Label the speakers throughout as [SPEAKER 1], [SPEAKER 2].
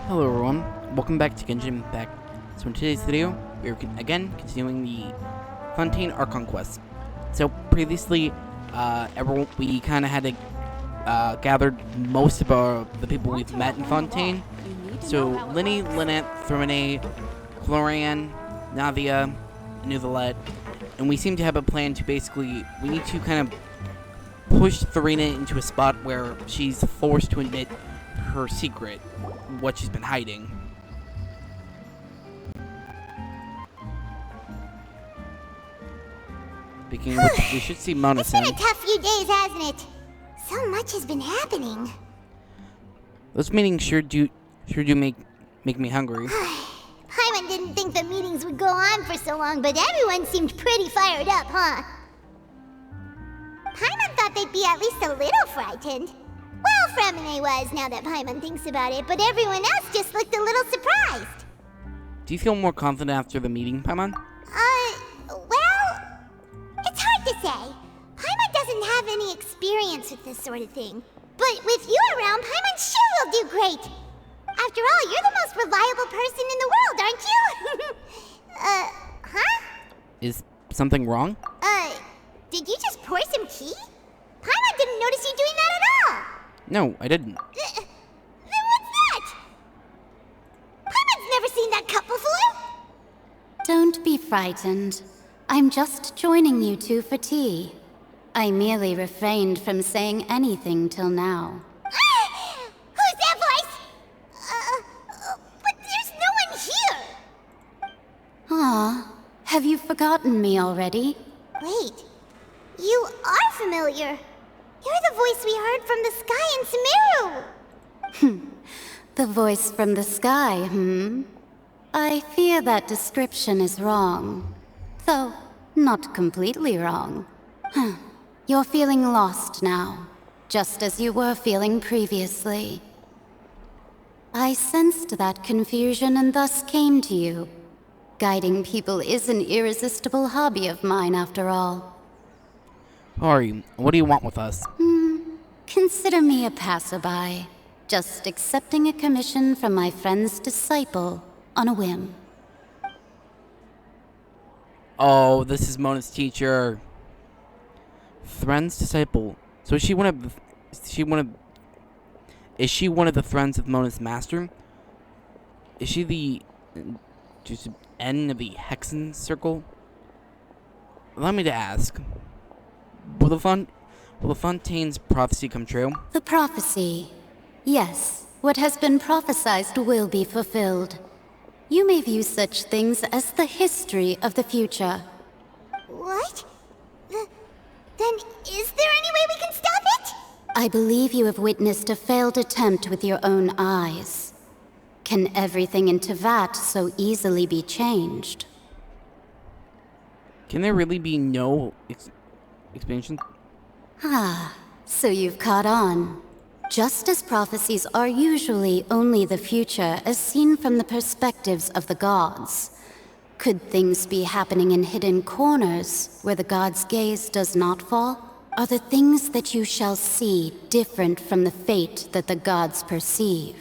[SPEAKER 1] Hello everyone, welcome back to Genshin Impact. So in today's video, we're again continuing the Fontaine Archon quest. So previously, we kind of had to gathered most of the people we've met in Fontaine. So Linny, Lynette, Thermine, Florian, Navia, Nuthalet, and we seem to have a plan to we need to kind of push Therina into a spot where she's forced to admit her secret, what she's been hiding. Speaking of which, we should see Mona soon.
[SPEAKER 2] It's been a tough few days, hasn't it? So much has been happening.
[SPEAKER 1] Those meetings sure do make me hungry.
[SPEAKER 2] Paimon didn't think the meetings would go on for so long, but everyone seemed pretty fired up, huh? Paimon thought they'd be at least a little frightened. Well, Fremine was, now that Paimon thinks about it, but everyone else just looked a little surprised.
[SPEAKER 1] Do you feel more confident after the meeting, Paimon?
[SPEAKER 2] Well, it's hard to say. Paimon doesn't have any experience with this sort of thing. But with you around, Paimon sure will do great. After all, you're the most reliable person in the world, aren't you? Huh?
[SPEAKER 1] Is something wrong?
[SPEAKER 2] Did you just pour some tea? Paimon didn't notice you doing that at all.
[SPEAKER 1] No, I didn't.
[SPEAKER 2] Then what's that? Paimon's never seen that cup before.
[SPEAKER 3] Don't be frightened. I'm just joining you two for tea. I merely refrained from saying anything till now.
[SPEAKER 2] Who's that voice? But there's no one here.
[SPEAKER 3] Aw, have you forgotten me already?
[SPEAKER 2] Wait, you are familiar. You're the voice we heard from the sky in Sumeru.
[SPEAKER 3] The voice from the sky, I fear that description is wrong. Though, not completely wrong. You're feeling lost now, just as you were feeling previously. I sensed that confusion and thus came to you. Guiding people is an irresistible hobby of mine, after all.
[SPEAKER 1] Who are you? What do you want with us?
[SPEAKER 3] Consider me a passerby, just accepting a commission from my friend's disciple on a whim.
[SPEAKER 1] Oh, this is Mona's teacher. Thren's disciple. So is she one of the friends of Mona's master? Is she the just end of the Hexen circle? Allow me to ask. Will the Fontaine's prophecy come true?
[SPEAKER 3] The prophecy. Yes, what has been prophesied will be fulfilled. You may view such things as the history of the future.
[SPEAKER 2] What? Then is there any way we can stop it?
[SPEAKER 3] I believe you have witnessed a failed attempt with your own eyes. Can everything in Teyvat so easily be changed?
[SPEAKER 1] Can there really be no expansion?
[SPEAKER 3] So you've caught on. Just as prophecies are usually only the future as seen from the perspectives of the gods, could things be happening in hidden corners where the gods' gaze does not fall? Are the things that you shall see different from the fate that the gods perceive?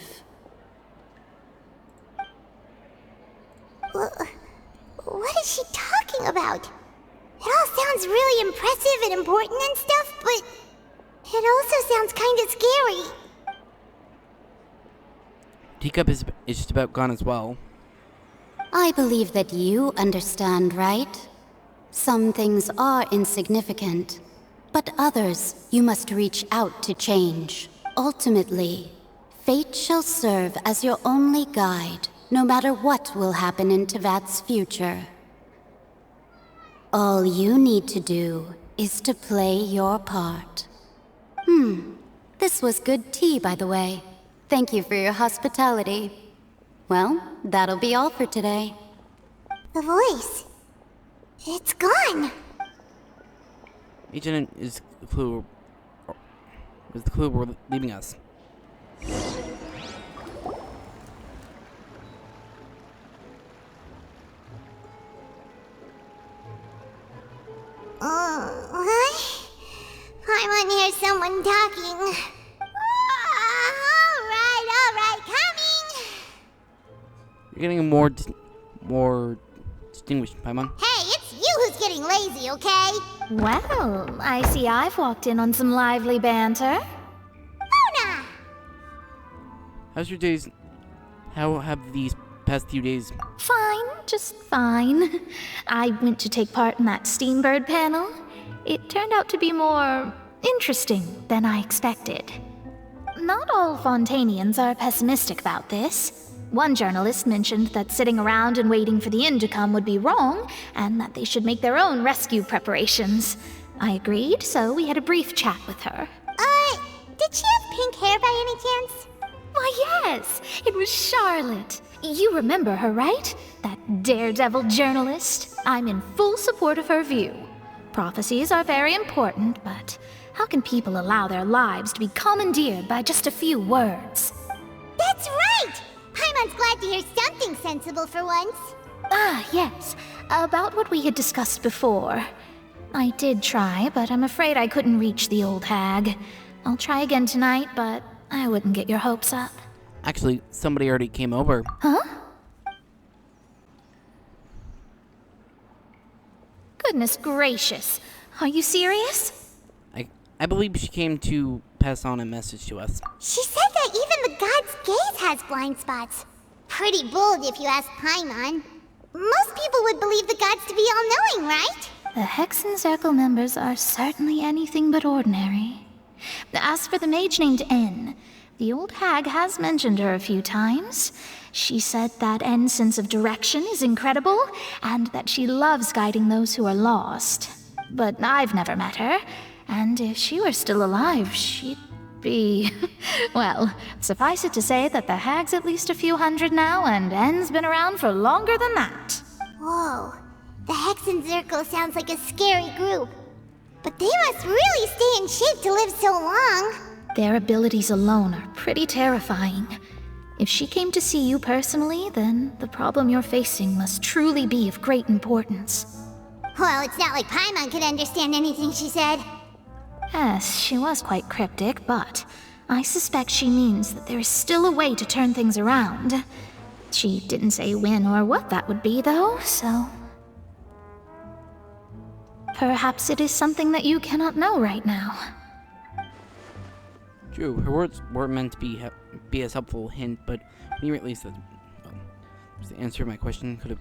[SPEAKER 2] What is she talking about? It all sounds really impressive and important and stuff, but it also sounds kind of scary.
[SPEAKER 1] Teacup is just about gone as well.
[SPEAKER 3] I believe that you understand, right? Some things are insignificant, but others you must reach out to change. Ultimately, fate shall serve as your only guide, no matter what will happen in Teyvat's future. All you need to do is to play your part. This was good tea, by the way. Thank you for your hospitality. Well, that'll be all for today.
[SPEAKER 2] The voice. It's gone.
[SPEAKER 1] Agent is the clue we're leaving us.
[SPEAKER 2] What? Paimon hears someone talking. All right, coming.
[SPEAKER 1] You're getting more distinguished, Paimon.
[SPEAKER 2] Hey, it's you who's getting lazy, okay?
[SPEAKER 4] Well, I see I've walked in on some lively banter.
[SPEAKER 2] Mona!
[SPEAKER 1] How's your days? How have these past few days?
[SPEAKER 4] Fine, just fine. I went to take part in that Steambird panel. It turned out to be more interesting than I expected. Not all Fontainians are pessimistic about this. One journalist mentioned that sitting around and waiting for the end to come would be wrong, and that they should make their own rescue preparations. I agreed, so we had a brief chat with her.
[SPEAKER 2] Did she have pink hair by any chance?
[SPEAKER 4] Why, yes, it was Charlotte. You remember her, right? That daredevil journalist. I'm in full support of her view. Prophecies are very important, but how can people allow their lives to be commandeered by just a few words?
[SPEAKER 2] That's right! Paimon's glad to hear something sensible for once.
[SPEAKER 4] Ah, yes. About what we had discussed before. I did try, but I'm afraid I couldn't reach the old hag. I'll try again tonight, but I wouldn't get your hopes up.
[SPEAKER 1] Actually, somebody already came over.
[SPEAKER 4] Huh? Goodness gracious. Are you serious?
[SPEAKER 1] I believe she came to pass on a message to us.
[SPEAKER 2] She said that even the god's gaze has blind spots. Pretty bold if you ask Paimon. Most people would believe the gods to be all-knowing, right?
[SPEAKER 4] The Hexen Circle members are certainly anything but ordinary. As for the mage named N, the old hag has mentioned her a few times. She said that N's sense of direction is incredible, and that she loves guiding those who are lost. But I've never met her, and if she were still alive, she'd be... well, suffice it to say that the hag's at least a few hundred now, and N's been around for longer than that.
[SPEAKER 2] Whoa, the Hexen Circle sounds like a scary group. But they must really stay in shape to live so long.
[SPEAKER 4] Their abilities alone are pretty terrifying. If she came to see you personally, then the problem you're facing must truly be of great importance.
[SPEAKER 2] Well, it's not like Paimon could understand anything she said.
[SPEAKER 4] Yes, she was quite cryptic, but I suspect she means that there is still a way to turn things around. She didn't say when or what that would be, though, so... perhaps it is something that you cannot know right now.
[SPEAKER 1] True, her words weren't meant to be as helpful hint, but when you released that, well, was the answer to my question could have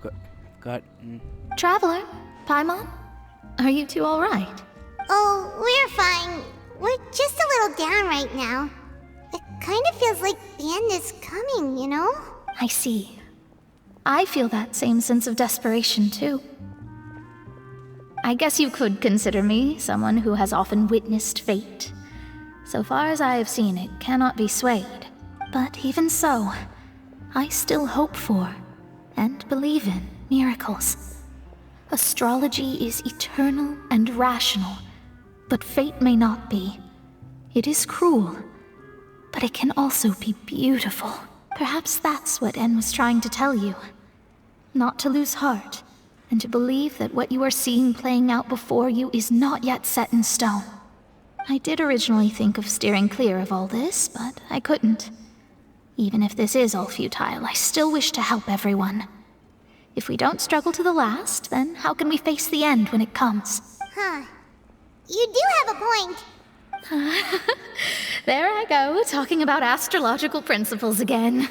[SPEAKER 1] gotten.
[SPEAKER 4] Traveler, Paimon, are you two all right?
[SPEAKER 2] Oh, we're fine. We're just a little down right now. It kind of feels like the end is coming, you know?
[SPEAKER 4] I see. I feel that same sense of desperation, too. I guess you could consider me someone who has often witnessed fate. So far as I have seen, it cannot be swayed. But even so, I still hope for, and believe in, miracles. Astrology is eternal and rational, but fate may not be. It is cruel, but it can also be beautiful. Perhaps that's what En was trying to tell you. Not to lose heart, and to believe that what you are seeing playing out before you is not yet set in stone. I did originally think of steering clear of all this, but I couldn't. Even if this is all futile, I still wish to help everyone. If we don't struggle to the last, then how can we face the end when it comes?
[SPEAKER 2] Huh. You do have a point.
[SPEAKER 4] There I go, talking about astrological principles again.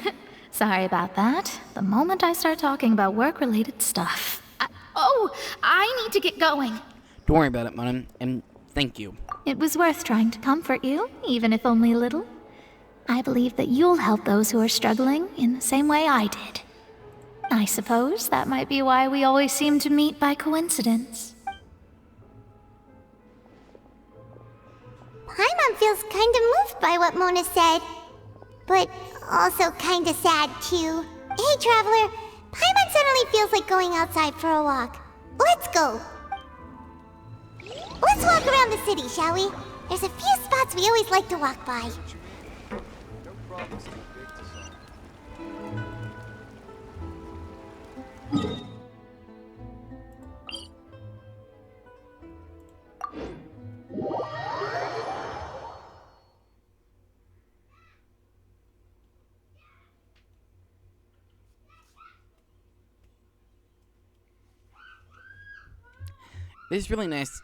[SPEAKER 4] Sorry about that. The moment I start talking about work-related stuff... I need to get going.
[SPEAKER 1] Don't worry about it, Mona, and thank you.
[SPEAKER 4] It was worth trying to comfort you, even if only a little. I believe that you'll help those who are struggling in the same way I did. I suppose that might be why we always seem to meet by coincidence.
[SPEAKER 2] Paimon feels kind of moved by what Mona said. But also kind of sad, too. Hey, Traveler. Paimon suddenly feels like going outside for a walk. Let's go. Let's walk around the city, shall we? There's a few spots we always like to walk by.
[SPEAKER 1] It's really nice.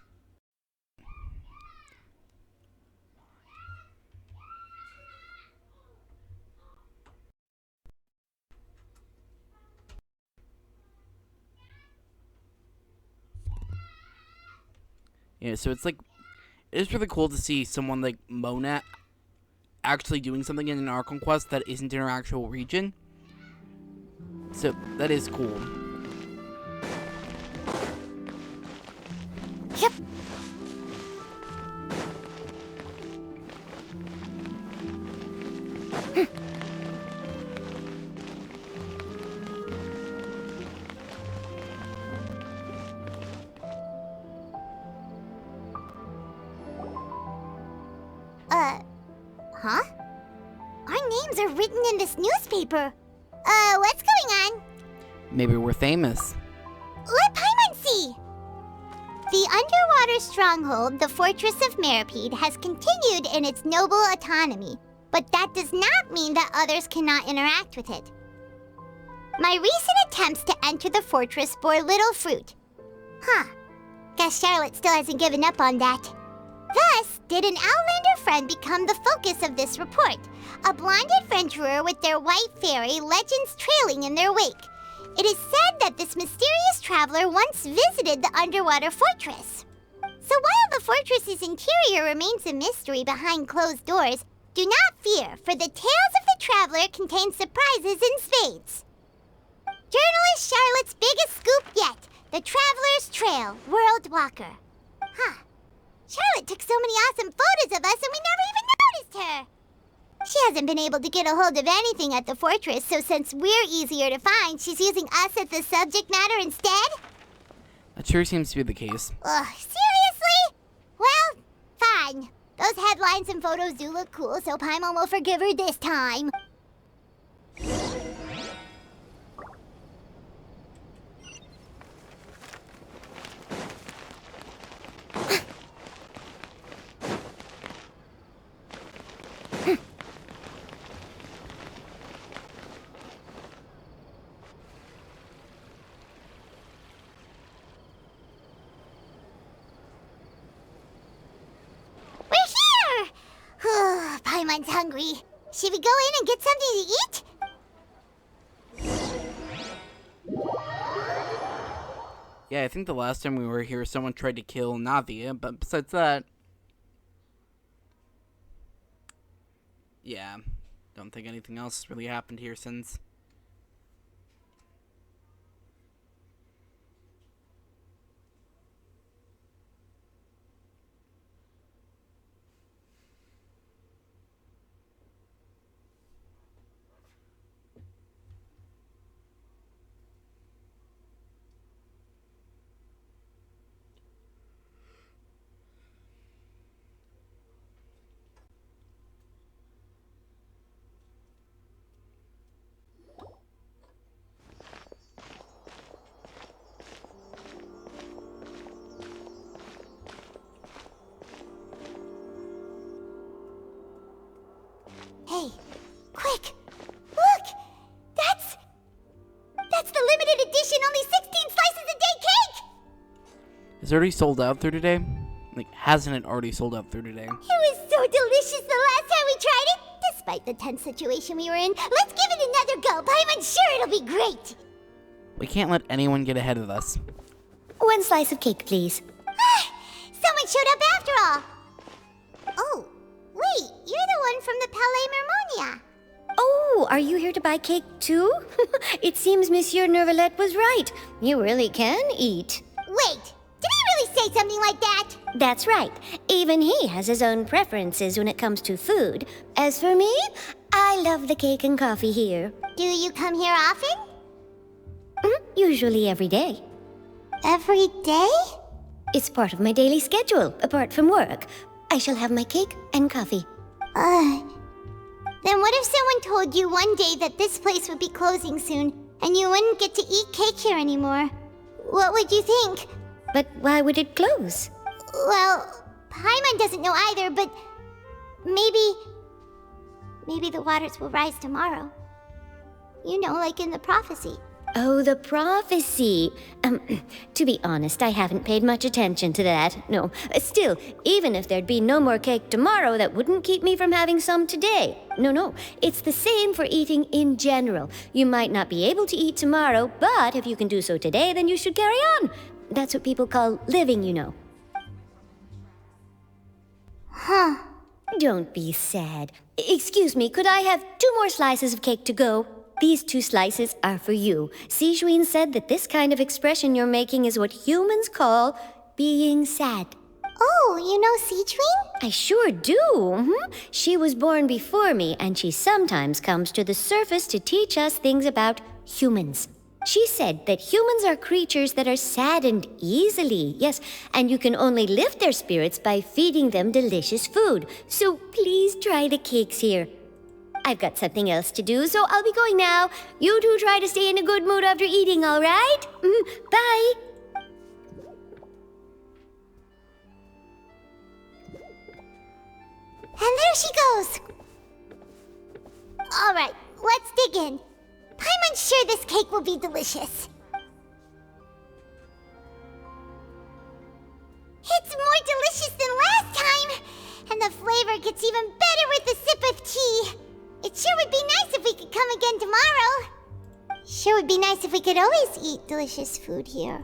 [SPEAKER 1] Yeah, so it's like, it's really cool to see someone like Mona actually doing something in an Archon quest that isn't in her actual region. So that is cool.
[SPEAKER 2] Yep. Huh? Our names are written in this newspaper. What's going on?
[SPEAKER 1] Maybe we're famous.
[SPEAKER 2] Let Paimon see! The underwater stronghold, the Fortress of Meripede, has continued in its noble autonomy, but that does not mean that others cannot interact with it. My recent attempts to enter the fortress bore little fruit. Huh. Guess Charlotte still hasn't given up on that. Thus, did an Outlander friend become the focus of this report, a blind adventurer with their white fairy legends trailing in their wake. It is said that this mysterious traveler once visited the underwater fortress. So while the fortress's interior remains a mystery behind closed doors, do not fear, for the tales of the traveler contain surprises in spades. Journalist Charlotte's biggest scoop yet, the Traveler's Trail, World Walker. Huh. Charlotte took so many awesome photos of us and we never even noticed her. She hasn't been able to get a hold of anything at the fortress, so since we're easier to find, she's using us as the subject matter instead?
[SPEAKER 1] That sure seems to be the case.
[SPEAKER 2] Ugh, seriously? Well, fine. Those headlines and photos do look cool, so Paimon will forgive her this time. Paimon's hungry. Should we go in and get something to eat?
[SPEAKER 1] Yeah, I think the last time we were here, someone tried to kill Navia, but besides that... yeah, don't think anything else has really happened here since.
[SPEAKER 2] Hey, quick! Look! That's the limited edition only 16 slices a day cake!
[SPEAKER 1] Is it already sold out through today? Like, hasn't it already sold out through today?
[SPEAKER 2] It was so delicious the last time we tried it! Despite the tense situation we were in, let's give it another go. Paimon's sure it'll be great!
[SPEAKER 1] We can't let anyone get ahead of us.
[SPEAKER 3] 1 slice of cake, please.
[SPEAKER 2] Someone showed up after all! Oh, wait, you're the one from the Palais Mermonia.
[SPEAKER 5] Oh, are you here to buy cake too? It seems Monsieur Nervalette was right. You really can eat.
[SPEAKER 2] Wait, did he really say something like that?
[SPEAKER 5] That's right. Even he has his own preferences when it comes to food. As for me, I love the cake and coffee here.
[SPEAKER 2] Do you come here often?
[SPEAKER 5] Usually every day.
[SPEAKER 2] Every day?
[SPEAKER 5] It's part of my daily schedule, apart from work. I shall have my cake and coffee.
[SPEAKER 2] Then what if someone told you one day that this place would be closing soon, and you wouldn't get to eat cake here anymore? What would you think?
[SPEAKER 5] But why would it close?
[SPEAKER 2] Well, Paimon doesn't know either, but maybe the waters will rise tomorrow. You know, like in the prophecy.
[SPEAKER 5] Oh, the prophecy. To be honest, I haven't paid much attention to that. No, still, even if there'd be no more cake tomorrow, that wouldn't keep me from having some today. No, it's the same for eating in general. You might not be able to eat tomorrow, but if you can do so today, then you should carry on. That's what people call living, you know.
[SPEAKER 2] Huh.
[SPEAKER 5] Don't be sad. Excuse me, could I have 2 more slices of cake to go? These 2 slices are for you. Sijuin said that this kind of expression you're making is what humans call being sad.
[SPEAKER 2] Oh, you know Sijuin?
[SPEAKER 5] I sure do. She was born before me, and she sometimes comes to the surface to teach us things about humans. She said that humans are creatures that are saddened easily, yes, and you can only lift their spirits by feeding them delicious food. So please try the cakes here. I've got something else to do, so I'll be going now. You two try to stay in a good mood after eating, all right? Bye.
[SPEAKER 2] And there she goes. All right, let's dig in. Paimon's sure this cake will be delicious. It's more delicious than last time, and the flavor gets even better with a sip of tea. It sure would be nice if we could come again tomorrow. Sure would be nice if we could always eat delicious food here.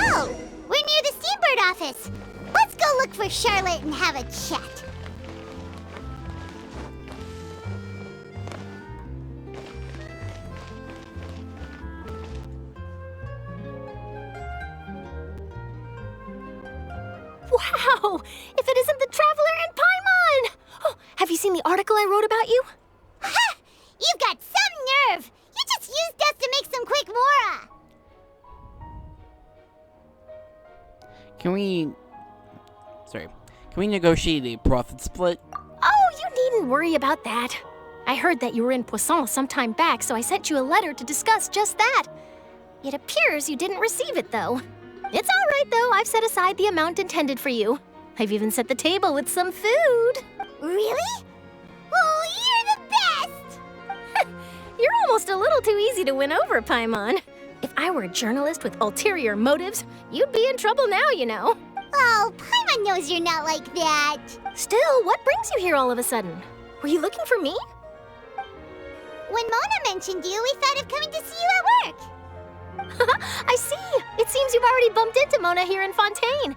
[SPEAKER 2] Oh, we're near the Steambird office. Let's go look for Charlotte and have a chat.
[SPEAKER 6] Wow! If it isn't the Traveler and Paimon! Oh, have you seen the article I wrote about you?
[SPEAKER 2] Ha! You've got some nerve! You just used us to make some quick mora!
[SPEAKER 1] Can we negotiate a profit split?
[SPEAKER 6] Oh, you needn't worry about that. I heard that you were in Poisson some time back, so I sent you a letter to discuss just that. It appears you didn't receive it, though. It's all right, though. I've set aside the amount intended for you. I've even set the table with some food.
[SPEAKER 2] Really? Oh, you're the best!
[SPEAKER 6] You're almost a little too easy to win over, Paimon. If I were a journalist with ulterior motives, you'd be in trouble now, you know.
[SPEAKER 2] Oh, Paimon knows you're not like that.
[SPEAKER 6] Still, what brings you here all of a sudden? Were you looking for me?
[SPEAKER 2] When Mona mentioned you, we thought of coming to see you at work.
[SPEAKER 6] I see. It seems you've already bumped into Mona here in Fontaine.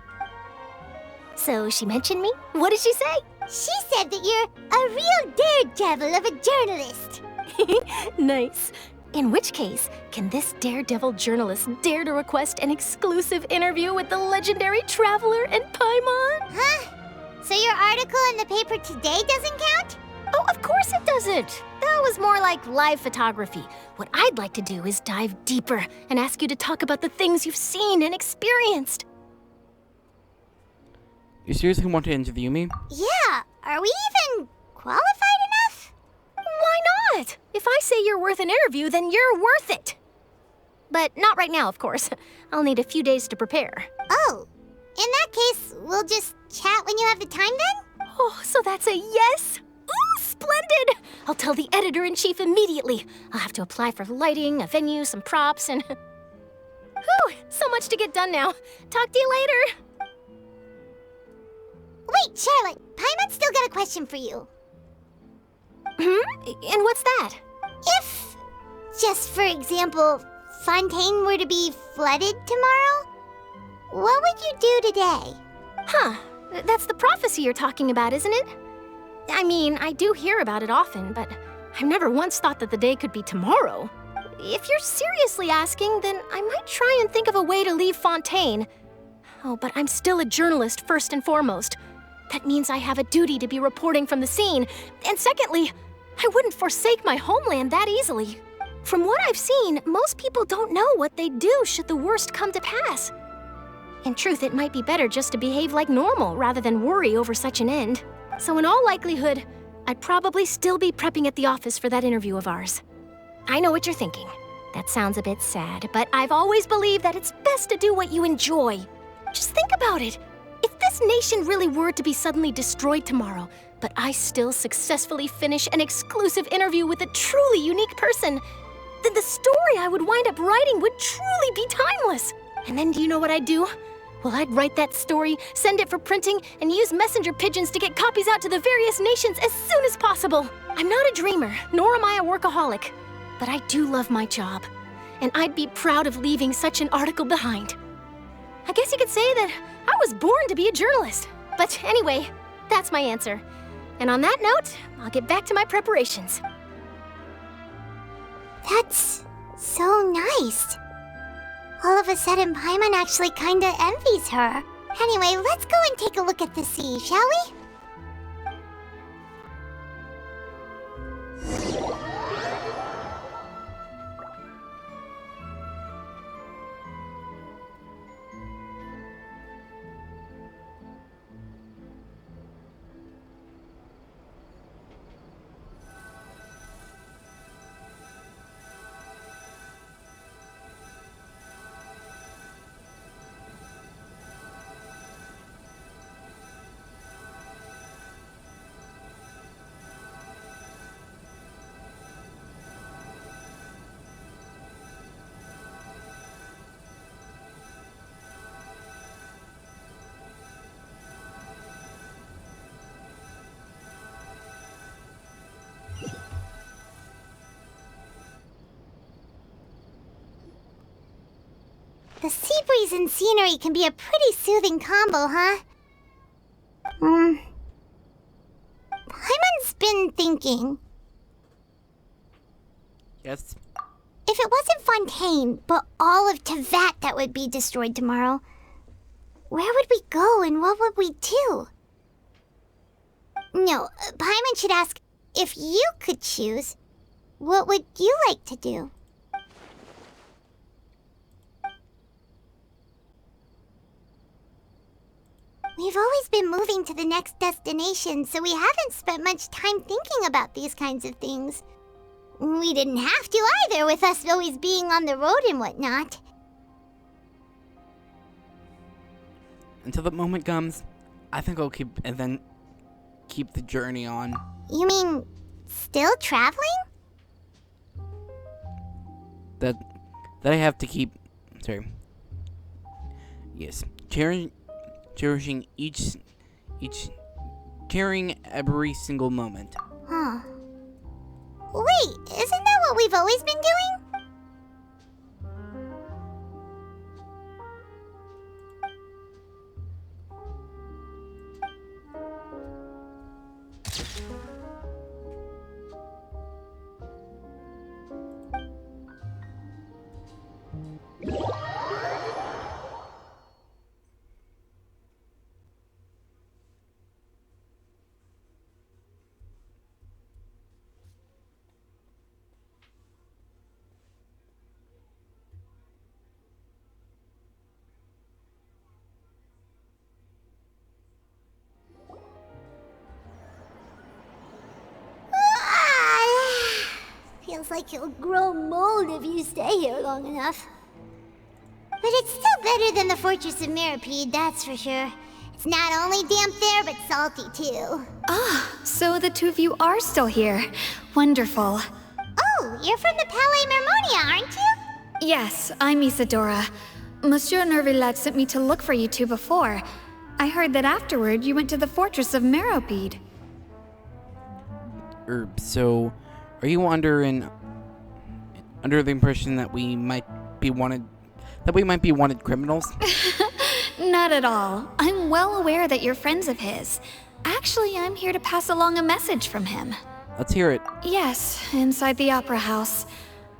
[SPEAKER 6] So she mentioned me? What did she say?
[SPEAKER 2] She said that you're a real daredevil of a journalist.
[SPEAKER 6] Nice. In which case, can this daredevil journalist dare to request an exclusive interview with the legendary Traveler and Paimon?
[SPEAKER 2] Huh? So your article in the paper today doesn't count?
[SPEAKER 6] Oh, of course it doesn't. That was more like live photography. What I'd like to do is dive deeper and ask you to talk about the things you've seen and experienced.
[SPEAKER 1] You seriously want to interview me?
[SPEAKER 2] Yeah, are we even qualified enough?
[SPEAKER 6] Why not? If I say you're worth an interview, then you're worth it. But not right now, of course. I'll need a few days to prepare.
[SPEAKER 2] Oh, in that case, we'll just chat when you have the time then?
[SPEAKER 6] Oh, so that's a yes? Ooh, splendid! I'll tell the editor-in-chief immediately. I'll have to apply for lighting, a venue, some props, and... Whew, so much to get done now. Talk to you later.
[SPEAKER 2] Wait, Charlotte, Paimon's still got a question for you.
[SPEAKER 6] And what's that?
[SPEAKER 2] If, just for example, Fontaine were to be flooded tomorrow, what would you do today?
[SPEAKER 6] Huh, that's the prophecy you're talking about, isn't it? I mean, I do hear about it often, but I've never once thought that the day could be tomorrow. If you're seriously asking, then I might try and think of a way to leave Fontaine. Oh, but I'm still a journalist first and foremost. That means I have a duty to be reporting from the scene. And secondly, I wouldn't forsake my homeland that easily. From what I've seen, most people don't know what they'd do should the worst come to pass. In truth, it might be better just to behave like normal rather than worry over such an end. So in all likelihood, I'd probably still be prepping at the office for that interview of ours. I know what you're thinking. That sounds a bit sad, but I've always believed that it's best to do what you enjoy. Just think about it. If this nation really were to be suddenly destroyed tomorrow, but I still successfully finish an exclusive interview with a truly unique person, then the story I would wind up writing would truly be timeless. And then do you know what I'd do? Well, I'd write that story, send it for printing, and use messenger pigeons to get copies out to the various nations as soon as possible. I'm not a dreamer, nor am I a workaholic, but I do love my job, and I'd be proud of leaving such an article behind. I guess you could say that I was born to be a journalist. But anyway, that's my answer. And on that note, I'll get back to my preparations.
[SPEAKER 2] That's so nice. All of a sudden, Paimon actually kinda envies her. Anyway, let's go and take a look at the sea, shall we? The sea breeze and scenery can be a pretty soothing combo, huh? Paimon's been thinking.
[SPEAKER 1] Yes.
[SPEAKER 2] If it wasn't Fontaine, but all of Tevat that would be destroyed tomorrow, where would we go and what would we do? No, Paimon should ask, if you could choose, what would you like to do? We've always been moving to the next destination, so we haven't spent much time thinking about these kinds of things. We didn't have to either, with us always being on the road and whatnot.
[SPEAKER 1] Until the moment comes, I think I'll keep the journey on.
[SPEAKER 2] You mean, still traveling?
[SPEAKER 1] That I have to keep. Sorry. Yes, cherishing carrying every single moment.
[SPEAKER 2] Huh. Wait, isn't that what we've always been doing? Feels like you'll grow mold if you stay here long enough. But it's still better than the Fortress of Mirapede, that's for sure. It's not only damp there, but salty too.
[SPEAKER 7] So the two of you are still here. Wonderful.
[SPEAKER 2] Oh, you're from the Palais Mermonia, aren't you?
[SPEAKER 7] Yes, I'm Isadora. Monsieur Nervillet sent me to look for you two before. I heard that afterward you went to the fortress of Meropide.
[SPEAKER 1] So, are you under the impression that we might be wanted criminals?
[SPEAKER 7] Not at all. I'm well aware that you're friends of his. Actually, I'm here to pass along a message from him.
[SPEAKER 1] Let's hear it.
[SPEAKER 7] Yes, inside the Opera House.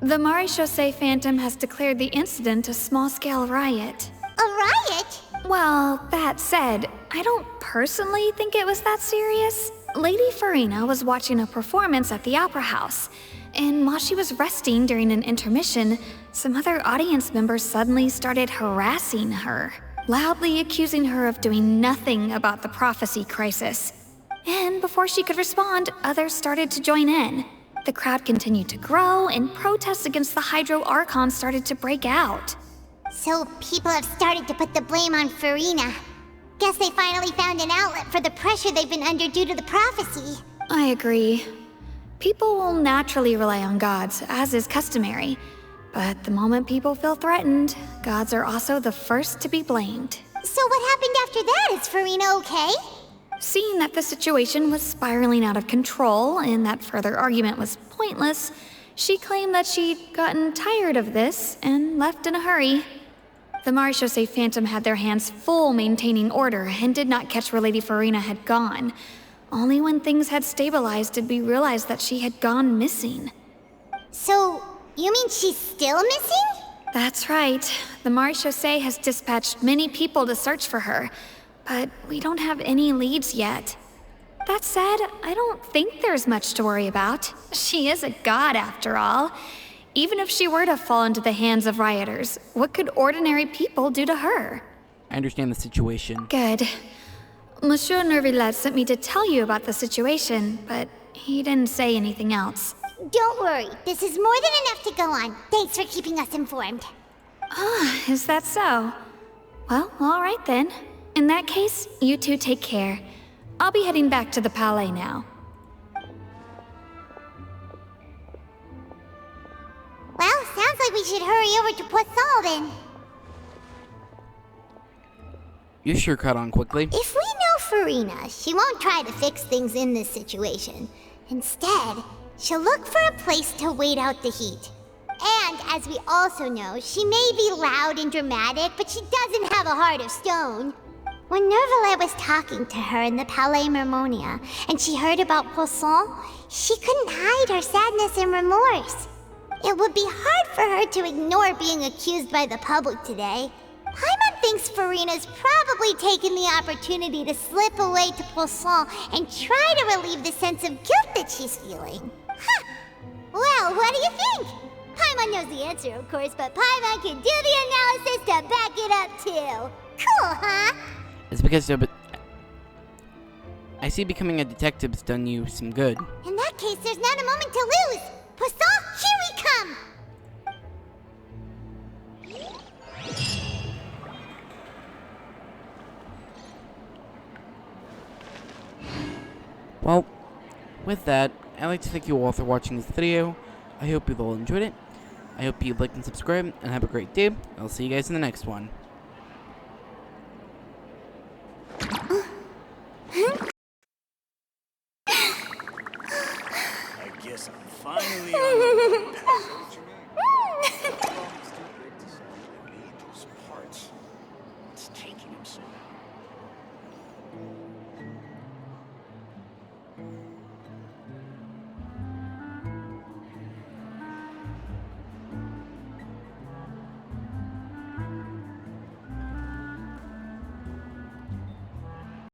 [SPEAKER 7] The Maréchaussée Phantom has declared the incident a small-scale riot.
[SPEAKER 2] A riot?
[SPEAKER 7] Well, that said, I don't personally think it was that serious. Lady Farina was watching a performance at the Opera House, and while she was resting during an intermission, some other audience members suddenly started harassing her, loudly accusing her of doing nothing about the prophecy crisis. And before she could respond, others started to join in. The crowd continued to grow, and protests against the Hydro Archon started to break out.
[SPEAKER 2] So people have started to put the blame on Farina. Guess they finally found an outlet for the pressure they've been under due to the prophecy.
[SPEAKER 7] I agree. People will naturally rely on gods, as is customary. But the moment people feel threatened, gods are also the first to be blamed.
[SPEAKER 2] So what happened after that? Is Farina okay?
[SPEAKER 7] Seeing that the situation was spiraling out of control and that further argument was pointless, she claimed that she'd gotten tired of this and left in a hurry. The Maréchaussée Phantom had their hands full maintaining order and did not catch where Lady Farina had gone. Only when things had stabilized did we realize that she had gone missing.
[SPEAKER 2] So, you mean she's still missing?
[SPEAKER 7] That's right. The Maréchaussée has dispatched many people to search for her, but we don't have any leads yet. That said, I don't think there's much to worry about. She is a god after all. Even if she were to fall into the hands of rioters, what could ordinary people do to her?
[SPEAKER 1] I understand the situation.
[SPEAKER 7] Good. Monsieur Nervillet sent me to tell you about the situation, but he didn't say anything else.
[SPEAKER 2] Don't worry, this is more than enough to go on. Thanks for keeping us informed.
[SPEAKER 7] Is that so? Well, all right then. In that case, you two take care. I'll be heading back to the Palais now.
[SPEAKER 2] Well, sounds like we should hurry over to Poisson then.
[SPEAKER 1] You sure caught on quickly.
[SPEAKER 2] If we know Farina, she won't try to fix things in this situation. Instead, she'll look for a place to wait out the heat. And as we also know, she may be loud and dramatic, but she doesn't have a heart of stone. When Nervillet was talking to her in the Palais Mermonia, and she heard about Poisson, she couldn't hide her sadness and remorse. It would be hard for her to ignore being accused by the public today. Paimon thinks Farina's probably taken the opportunity to slip away to Poisson and try to relieve the sense of guilt that she's feeling. Huh! Well, what do you think? Paimon knows the answer, of course, but Paimon can do the analysis to back it up too. Cool, huh?
[SPEAKER 1] It's because I see becoming a detective's done you some good.
[SPEAKER 2] In that case, there's not a moment to lose. Poisson, here we come!
[SPEAKER 1] Well, with that, I'd like to thank you all for watching this video. I hope you all enjoyed it. I hope you like and subscribe, and have a great day. I'll see you guys in the next one.
[SPEAKER 8] I guess I'm finally on the passage.